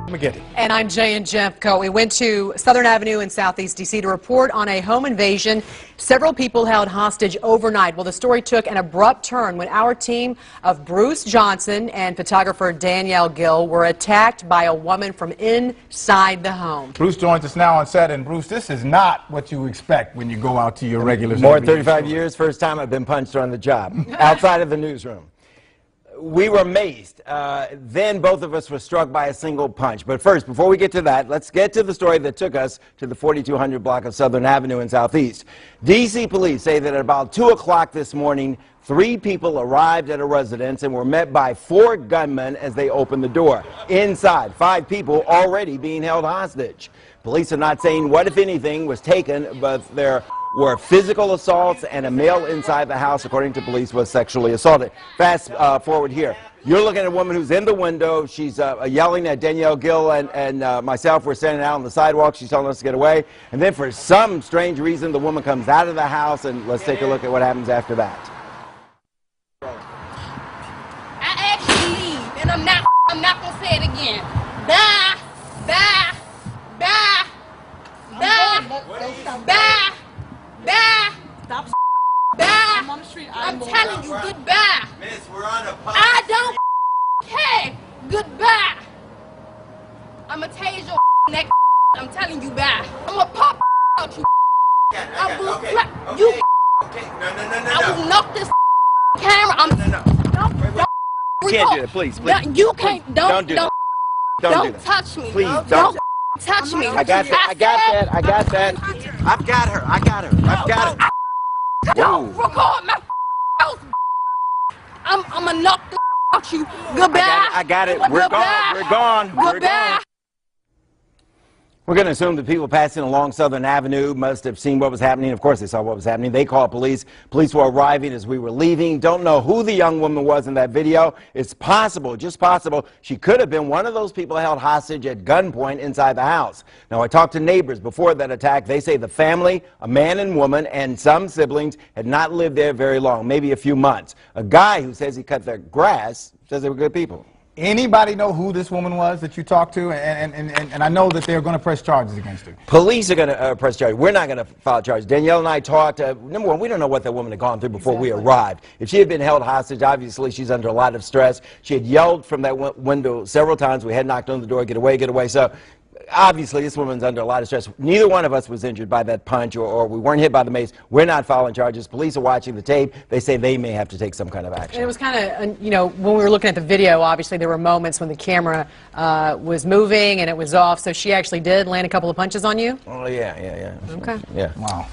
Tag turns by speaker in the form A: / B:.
A: McGiddy.
B: And I'm Jay and Jeffco. We went to Southern Avenue in Southeast D.C. to report on a home invasion. Several people held hostage overnight. Well, the story took an abrupt turn when our team of Bruce Johnson and photographer Danielle Gill were attacked by a woman from inside the home.
A: Bruce joins us now on set. And Bruce, this is not what you expect when you go out to your regular.
C: More than 35 years, first time I've been punched on the job, outside of the newsroom. We were amazed. Then both of us were struck by a single punch. But first, before we get to that, let's get to the story that took us to the 4200 block of Southern Avenue in Southeast. D.C. police say that at about 2 o'clock this morning, 3 people arrived at a residence and were met by 4 gunmen as they opened the door. Inside, 5 people already being held hostage. Police are not saying what, if anything, was taken, but there were physical assaults, and a male inside the house, according to police, was sexually assaulted. Fast forward here. You're looking at a woman who's in the window. She's yelling at Danielle Gill and myself. We're standing out on the sidewalk. She's telling us to get away. And then for some strange reason, the woman comes out of the house, and let's take a look at what happens after that.
D: I asked you to leave, and I'm not going to say it again. Bye, bye, bye, bye, bye. Stop. Bye. I'm on the street. I'm telling you, goodbye.
C: Miss, we're on a pub.
D: I don't care. Goodbye. I'm going to tase your neck. I'm telling you, bye. I'm going to pop out you. I will slap you.
C: Okay. No.
D: I will knock this camera.
C: No. You can't do that, please.
D: You can't. Don't touch me.
C: Please,
D: don't touch me.
C: I got that. I've got her.
D: Don't record my house. I'm gonna knock the out you. Goodbye.
C: I got it. We're gone.
D: Goodbye.
C: We're going to assume that people passing along Southern Avenue must have seen what was happening. Of course, they saw what was happening. They called police. Police were arriving as we were leaving. Don't know who the young woman was in that video. It's possible, just possible, she could have been one of those people held hostage at gunpoint inside the house. Now, I talked to neighbors before that attack. They say the family, a man and woman, and some siblings had not lived there very long, maybe a few months. A guy who says he cut their grass says they were good people.
A: Anybody know who this woman was that you talked to? And I know that they're going to press charges against her.
C: Police are going to press charges. We're not going to file charges. Danielle and I talked. Number one, we don't know what that woman had gone through before we arrived. If she had been held hostage, obviously she's under a lot of stress. She had yelled from that window several times. We had knocked on the door, get away, get away. So obviously this woman's under a lot of stress. Neither one of us was injured by that punch, or we weren't hit by the mace. We're not filing charges. Police are watching the tape. They say they may have to take some kind of action.
B: And it was kind of, you know, when we were looking at the video, obviously there were moments when the camera was moving and it was off. So she actually did land a couple of punches on you?
C: Oh, yeah.
B: Okay.
C: Yeah.
A: Wow.